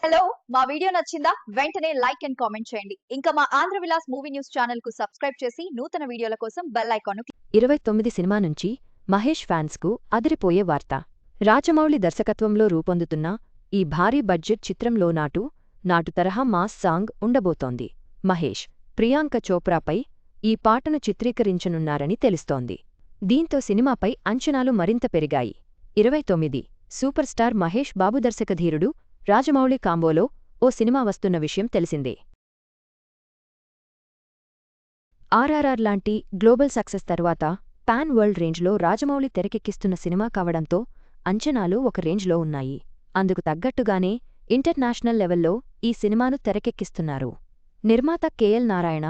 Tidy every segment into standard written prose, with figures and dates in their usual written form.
Hello మా video నచ్చిందా వెంటనే లైక్ అండ్ కామెంట్ చేయండి. ఇంకా మా Andhra Vilas movie news channel కు సబ్స్క్రైబ్ చేసి నూతన వీడియోల కోసం బెల్ ఐకాన్ 29 సినిమా నుంచి మహేష్ ఫ్యాన్స్కు అదిరిపోయే వార్త. రాజమౌళి దర్శకత్వంలో రూపొందుతున్న ఈ భారీ బడ్జెట్ చిత్రంలో నాటు తరహా మాస్ సాంగ్ ఉండబోతోంది. మహేష్, ప్రియాంక చోప్రాపై ఈ పాటను చిత్రీకరించనున్నారని తెలుస్తోంది. దీంతో సినిమాపై అంచనాలు మరింత పెరిగాయి. 29 సూపర్ స్టార్ మహేష్ బాబు దర్శకధీరుడు రాజమౌళి కాంబోలో ఓ సినిమా వస్తున్న విషయం తెలిసిందే. ఆర్ఆర్ఆర్ లాంటి గ్లోబల్ సక్సెస్ తరువాత పాన్ వరల్డ్ రేంజ్లో రాజమౌళి తెరకెక్కిస్తున్న సినిమా కావడంతో అంచనాలు ఒక రేంజ్లో ఉన్నాయి. అందుకు తగ్గట్టుగానే ఇంటర్నేషనల్ లెవెల్లో ఈ సినిమాను తెరకెక్కిస్తున్నారు. నిర్మాత కెఎల్ నారాయణ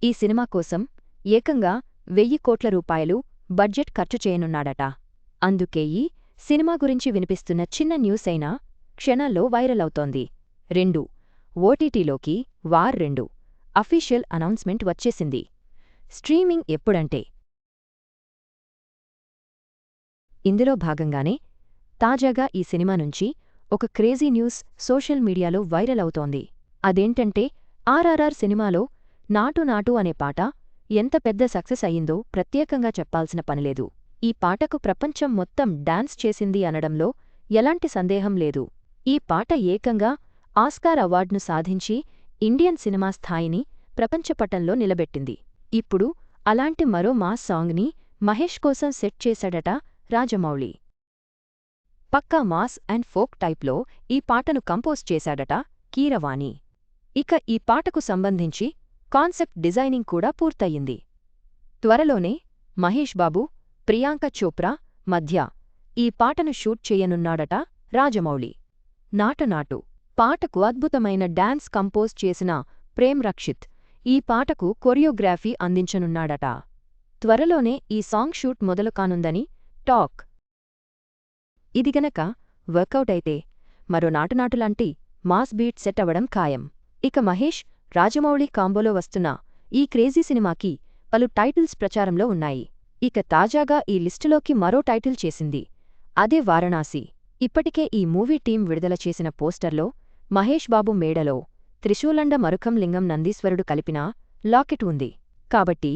ఈ సినిమా కోసం ఏకంగా 1000 కోట్ల రూపాయలు బడ్జెట్ ఖర్చు చేయనున్నాడట. అందుకే ఈ సినిమా గురించి వినిపిస్తున్న చిన్న న్యూస్ అయినా క్షణాల్లో వైరల్ అవుతోంది. 2 ఓటీటీలోకి వార్ 2 అఫీషియల్ అనౌన్స్మెంట్ వచ్చేసింది. స్ట్రీమింగ్ ఎప్పుడంటే ఇందులో భాగంగానే తాజాగా ఈ సినిమా నుంచి ఒక క్రేజీ న్యూస్ సోషల్ మీడియాలో వైరల్ అవుతోంది. అదేంటంటే ఆర్ఆర్ఆర్ సినిమాలో నాటు అనే పాట ఎంత పెద్ద సక్సెస్ అయ్యిందో ప్రత్యేకంగా చెప్పాల్సిన పనిలేదు. ఈ పాటకు ప్రపంచం మొత్తం డాన్స్ చేసింది అనడంలో ఎలాంటి సందేహం లేదు. ఈ పాట ఏకంగా ఆస్కార్ అవార్డును సాధించి ఇండియన్ సినిమా స్థాయిని ప్రపంచపటంలో నిలబెట్టింది. ఇప్పుడు అలాంటి మరో మాస్ సాంగ్ని మహేష్ కోసం సెట్ చేశాడట రాజమౌళి. పక్కా మాస్ అండ్ ఫోక్ టైప్లో ఈ పాటను కంపోజ్ చేశాడట కీరవాణి. ఇక ఈ పాటకు సంబంధించి కాన్సెప్ట్ డిజైనింగ్ కూడా పూర్తయింది. త్వరలోనే మహేష్ బాబు, ప్రియాంక చోప్రా మధ్య ఈ పాటను షూట్ చేయనున్నాడట రాజమౌళి. నాటు పాటకు అద్భుతమైన డాన్స్ కంపోజ్ చేసిన ప్రేమ్ రక్షిత్ ఈ పాటకు కొరియోగ్రఫీ అందించనున్నాడట. త్వరలోనే ఈ సాంగ్ షూట్ మొదలు కానుందని టాక్. ఇది గనక వర్కౌట్ అయితే మరో నాటులాంటి మాస్ బీట్ సెట్ అవ్వడం ఖాయం. ఇక మహేష్, రాజమౌళి కాంబోలో వస్తున్న ఈ క్రేజీ సినిమాకి పలు టైటిల్స్ ప్రచారంలో ఉన్నాయి. ఇక తాజాగా ఈ లిస్టులోకి మరో టైటిల్ చేసింది. అదే వారణాసి. ఇప్పటికే ఈ మూవీ టీం విడుదల చేసిన పోస్టర్లో మహేష్ బాబు మేడలో త్రిశూలండ మరుఖం లింగం నందీశ్వరుడు కలిపిన లాకెట్ ఉంది. కాబట్టి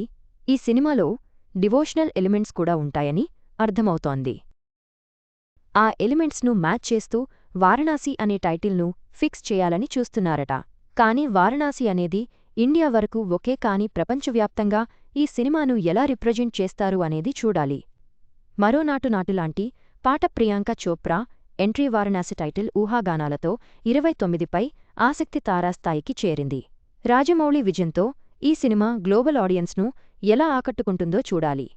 ఈ సినిమాలో డివోషనల్ ఎలిమెంట్స్ కూడా ఉంటాయని అర్థమవుతోంది. ఆ ఎలిమెంట్స్ను మ్యాచ్ చేస్తూ వారణాసి అనే టైటిల్ను ఫిక్స్ చేయాలని చూస్తున్నారట. కానీ వారణాసి అనేది ఇండియా వరకు ఒకే కాని ప్రపంచవ్యాప్తంగా ఈ సినిమాను ఎలా రిప్రజెంట్ చేస్తారు అనేది చూడాలి. మరో నాటులాంటి పాట ప్రియాంక చోప్రా ఎంట్రీ వారణాసి టైటిల్ ఊహాగానాలతో 29పై ఆసక్తి తారాస్థాయికి చేరింది. రాజమౌళి విజన్తో ఈ సినిమా గ్లోబల్ ఆడియన్స్ను ఎలా ఆకట్టుకుంటుందో చూడాలి.